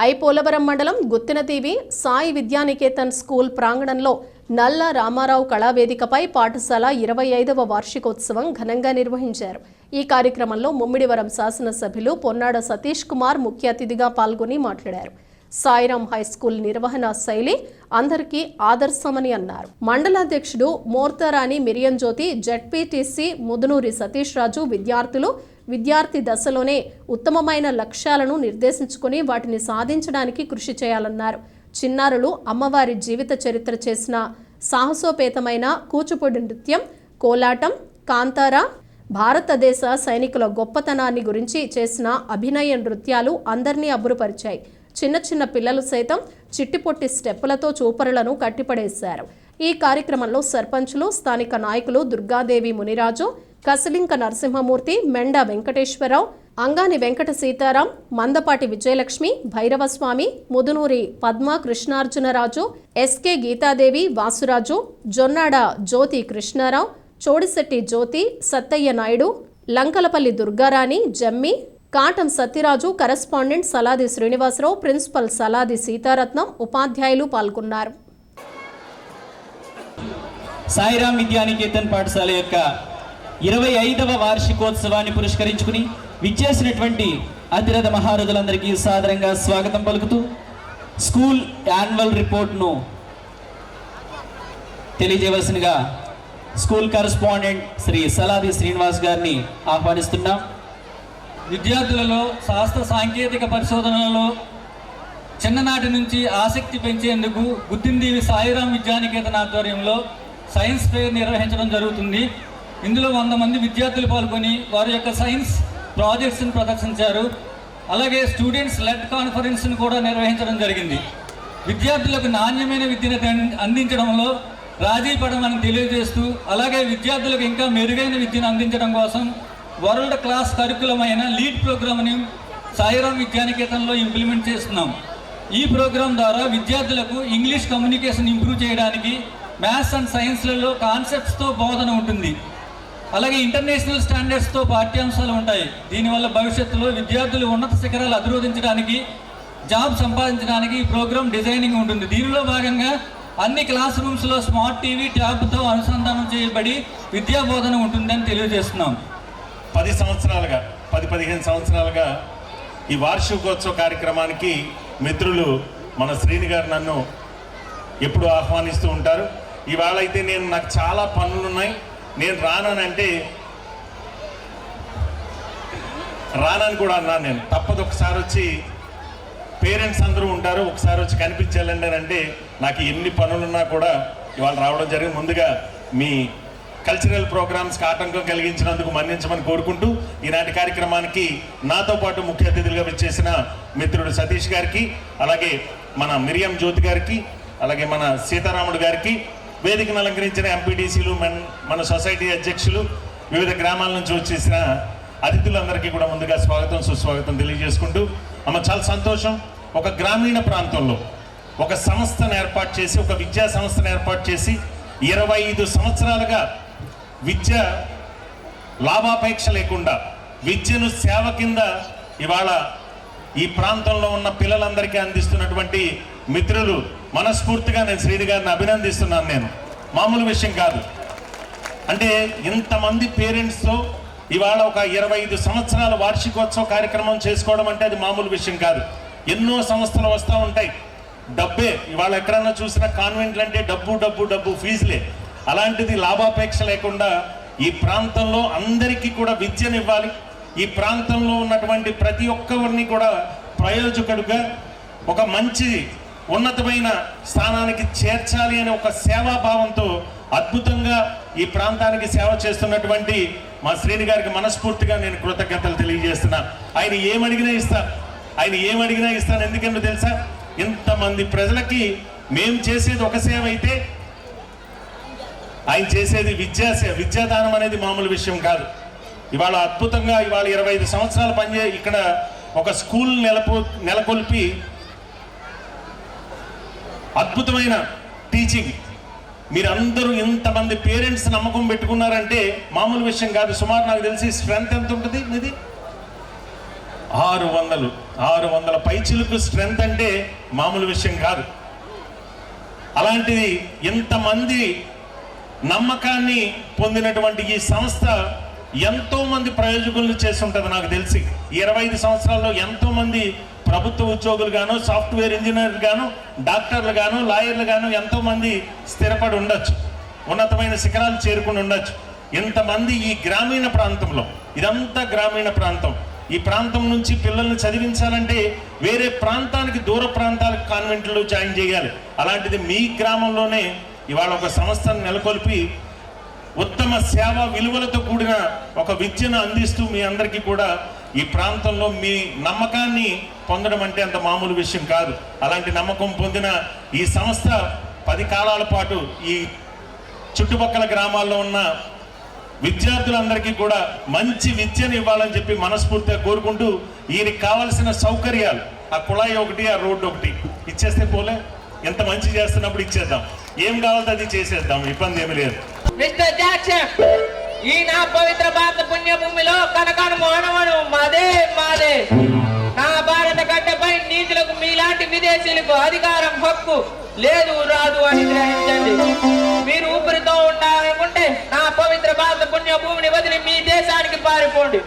ఐపోలవరం మండలం గుత్తినతీవి సాయి విద్యానికేతన్ స్కూల్ ప్రాంగణంలో నల్ల రామారావు కళావేదికపై పాఠశాల 25వ వార్షికోత్సవం ఘనంగా నిర్వహించారు. ఈ కార్యక్రమంలో ముమ్మిడివరం శాసనసభ్యులు పొన్నాడ సతీష్ కుమార్ ముఖ్య అతిథిగా పాల్గొని మాట్లాడారు. సాయిరాం హైస్కూల్ నిర్వహణ శైలి అందరికీ ఆదర్శమని అన్నారు. మండలాధ్యక్షుడు మోర్తారాణి మిరియం జ్యోతి, జెడ్పీటీసీ ముదునూరి సతీష్ రాజు విద్యార్థి దశలోనే ఉత్తమమైన లక్ష్యాలను నిర్దేశించుకుని వాటిని సాధించడానికి కృషి చేయాలన్నారు. చిన్నారులు అమ్మవారి జీవిత చరిత్ర చేసిన సాహసోపేతమైన కూచిపూడి నృత్యం, కోలాటం, కాంతార, భారతదేశ సైనికుల గొప్పతనాన్ని గురించి చేసిన అభినయ నృత్యాలు అందరినీ అబ్బురపరిచాయి. చిన్న పిల్లలు సైతం చిట్టిపొట్టి స్టెప్పులతో చూపరులను కట్టిపడేశారు. ఈ కార్యక్రమంలో సర్పంచులు, స్థానిక నాయకులు దుర్గాదేవి మునిరాజు, కసిలింక నరసింహమూర్తి, మెండ వెంకటేశ్వరరావు, అంగాని వెంకట సీతారాం, మందపాటి విజయలక్ష్మి, భైరవస్వామి, ముదునూరి పద్మ కృష్ణార్జునరాజు, ఎస్కే గీతాదేవి, వాసురాజు, జొన్నాడ జ్యోతి కృష్ణారావు, చోడిశెట్టి జ్యోతి, సత్తయ్య నాయుడు, లంకలపల్లి దుర్గారాణి, జమ్మి, కాటం సత్యరాజు, కరెస్పాండెంట్ సలాది శ్రీనివాసరావు, ప్రిన్సిపల్ సలాది సీతారత్నం, ఉపాధ్యాయులు పాల్గొన్నారు. సాయిరాం విద్యానికేతన్ పాఠశాల యొక్క 25వ వార్షికోత్సవాన్ని పురస్కరించుకుని విచ్చేసినటువంటి అతిరథ మహారథులందరికీ సాదరంగా స్వాగతం పలుకుతూ స్కూల్ యాన్యువల్ రిపోర్ట్ను తెలియజేయవలసినగా స్కూల్ కరెస్పాండెంట్ శ్రీ సలాది శ్రీనివాస్ గారిని ఆహ్వానిస్తున్నాం. విద్యార్థులలో శాస్త్ర సాంకేతిక పరిశోధనలలో చిన్ననాటి నుంచి ఆసక్తి పెంచేందుకు గుత్తినతీవి సాయిరాం విద్యానికేతన్ ఆధ్వర్యంలో సైన్స్ ఫెయిర్ నిర్వహించడం జరుగుతుంది. ఇందులో 100 మంది విద్యార్థులు పాల్గొని వారి యొక్క సైన్స్ ప్రాజెక్ట్స్ని ప్రదర్శించారు. అలాగే స్టూడెంట్స్ లెడ్ కాన్ఫరెన్స్ని కూడా నిర్వహించడం జరిగింది. విద్యార్థులకు నాణ్యమైన విద్యను అందించడంలో రాజీ పడమని తెలియజేస్తూ, అలాగే విద్యార్థులకు ఇంకా మెరుగైన విద్యను అందించడం కోసం వరల్డ్ క్లాస్ కరికులం అయిన లీడ్ ప్రోగ్రామ్ని సాయిరాం విద్యానికేతన్లో ఇంప్లిమెంట్ చేస్తున్నాం. ఈ ప్రోగ్రాం ద్వారా విద్యార్థులకు ఇంగ్లీష్ కమ్యూనికేషన్ ఇంప్రూవ్ చేయడానికి మ్యాథ్స్ అండ్ సైన్స్లలో కాన్సెప్ట్స్తో బోధన ఉంటుంది. అలాగే ఇంటర్నేషనల్ స్టాండర్డ్స్తో పాఠ్యాంశాలు ఉంటాయి. దీనివల్ల భవిష్యత్తులో విద్యార్థులు ఉన్నత శిఖరాలు అధిరోధించడానికి, జాబ్ సంపాదించడానికి ఈ ప్రోగ్రాం డిజైనింగ్ ఉంటుంది. దీనిలో భాగంగా అన్ని క్లాస్ రూమ్స్లో స్మార్ట్ టీవీ, ట్యాబ్తో అనుసంధానం చేయబడి విద్యా బోధన ఉంటుందని తెలియజేస్తున్నాం. 10-15 సంవత్సరాలుగా ఈ వార్షికోత్సవ కార్యక్రమానికి మిత్రులు మన శ్రీని గారు నన్ను ఎప్పుడు ఆహ్వానిస్తూ ఉంటారు. ఇవాళ అయితే నాకు చాలా పనులు ఉన్నాయి, నేను రానంటే రానని కూడా అన్నాను. నేను తప్పదు, ఒకసారి వచ్చి పేరెంట్స్ అందరూ ఉంటారు, ఒకసారి వచ్చి కనిపించాలండి అని అంటే నాకు ఎన్ని పనులున్నా కూడా ఇవాళ రావడం జరిగింది. ముందుగా మీ కల్చరల్ ప్రోగ్రామ్స్కి ఆటంకం కలిగించినందుకు మన్నించమని కోరుకుంటూ ఈనాటి కార్యక్రమానికి నాతో పాటు ముఖ్య అతిథులుగా విచ్చేసిన మిత్రుడు సతీష్ గారికి, అలాగే మన మిరియం జ్యోతి గారికి, అలాగే మన సీతారాముడు గారికి, వేదికను అలంకరించిన ఎంపీటీసీలు, మన సొసైటీ అధ్యక్షులు, వివిధ గ్రామాల నుంచి వచ్చేసిన అతిథులందరికీ కూడా ముందుగా స్వాగతం సుస్వాగతం తెలియజేసుకుంటూ, చాలా సంతోషం. ఒక గ్రామీణ ప్రాంతంలో ఒక సంస్థను ఏర్పాటు చేసి, ఒక విద్యా సంస్థను ఏర్పాటు చేసి 25 సంవత్సరాలుగా విద్య లాభాపేక్ష లేకుండా విద్యను సేవ కింద ఇవాళ ఈ ప్రాంతంలో ఉన్న పిల్లలందరికీ అందిస్తున్నటువంటి మిత్రులు మనస్ఫూర్తిగా నేను శ్రీని గారిని అభినందిస్తున్నాను. నేను మామూలు విషయం కాదు. అంటే ఇంతమంది పేరెంట్స్తో ఇవాళ ఒక 25 సంవత్సరాల వార్షికోత్సవ కార్యక్రమం చేసుకోవడం అంటే అది మామూలు విషయం కాదు. ఎన్నో సంస్థలు వస్తూ ఉంటాయి, డబ్బే. ఇవాళ ఎక్కడన్నా చూసినా కాన్వెంట్లు అంటే డబ్బు ఫీజులే. అలాంటిది లాభాపేక్ష లేకుండా ఈ ప్రాంతంలో అందరికీ కూడా విద్యనివ్వాలి, ఈ ప్రాంతంలో ఉన్నటువంటి ప్రతి ఒక్కరిని కూడా ప్రయోజకుడుగా ఒక మంచి ఉన్నతమైన స్థానానికి చేర్చాలి అనే ఒక సేవాభావంతో అద్భుతంగా ఈ ప్రాంతానికి సేవ చేస్తున్నటువంటి మా శ్రీని గారికి మనస్ఫూర్తిగా నేను కృతజ్ఞతలు తెలియజేస్తున్నా. ఆయన ఏమడిగినా ఇస్తాను. ఎందుకంటే తెలుసా, ఇంతమంది ప్రజలకి మేము చేసేది ఒక సేవ అయితే ఆయన చేసేది విద్యాదానం అనేది మామూలు విషయం కాదు. ఇవాళ అద్భుతంగా 25 సంవత్సరాలు ఇక్కడ ఒక స్కూల్ నెలకొల్పి అద్భుతమైన టీచింగ్, మీరందరూ ఇంతమంది పేరెంట్స్ నమ్మకం పెట్టుకున్నారంటే మామూలు విషయం కాదు. సుమారు నాకు తెలిసి స్ట్రెంత్ ఎంత ఉంటుంది మీది? 600 600 పైచిలకు స్ట్రెంత్ అంటే మామూలు విషయం కాదు. అలాంటిది ఇంతమంది నమ్మకాన్ని పొందినటువంటి ఈ సంస్థ ఎంతో మంది ప్రయోజకులను చేసి ఉంటుంది. నాకు తెలిసి 25 సంవత్సరాల్లో ఎంతో మంది ప్రభుత్వ ఉద్యోగులు గాను, సాఫ్ట్వేర్ ఇంజనీర్లు గాను, డాక్టర్లు గాను, లాయర్లు గాను ఎంతో మంది స్థిరపడి ఉండొచ్చు, ఉన్నతమైన శిఖరాలు చేరుకుని ఉండొచ్చు. ఇంతమంది ఈ గ్రామీణ ప్రాంతంలో, ఇదంతా గ్రామీణ ప్రాంతం, ఈ ప్రాంతం నుంచి పిల్లల్ని చదివించాలంటే వేరే ప్రాంతానికి, దూర ప్రాంతాలకు కాన్వెంట్లో జాయిన్ చేయాలి. అలాంటిది మీ గ్రామంలోనే ఇవాళ ఒక సంస్థను నెలకొల్పి ఉత్తమ సేవ విలువలతో కూడిన ఒక విద్యను అందిస్తూ మీ అందరికీ కూడా ఈ ప్రాంతంలో మీ నమ్మకాన్ని పొందడం అంటే అంత మామూలు విషయం కాదు. అలాంటి నమ్మకం పొందిన ఈ సంస్థ 10 కాలాల పాటు ఈ చుట్టుపక్కల గ్రామాల్లో ఉన్న విద్యార్థులందరికీ కూడా మంచి విద్యను ఇవ్వాలని చెప్పి మనస్ఫూర్తిగా కోరుకుంటూ, ఈయనకి కావాల్సిన సౌకర్యాలు, ఆ కుళాయి ఒకటి, ఆ రోడ్డు ఒకటి ఇచ్చేస్తే పోలే, ఎంత మంచి చేస్తున్నప్పుడు ఇచ్చేద్దాం, ఏం కావాలో అది చేసేద్దాం, ఇబ్బంది ఏమి లేదు. మిస్టర్ జాక్సన్, ఈ నా పవిత్ర భారత పుణ్యభూమిలో కనకను మోహనవను మాదే మాదే. నా భారత గడ్డపై నీతులకు మీలాంటి విదేశీయులకు అధికారం, హక్కు లేదు, రాదు అని గ్రహించండి. మీరు ఊపిరితో ఉండాలనుకుంటే నా పవిత్ర భారత పుణ్యభూమిని వదిలి మీ దేశానికి పారిపోండి.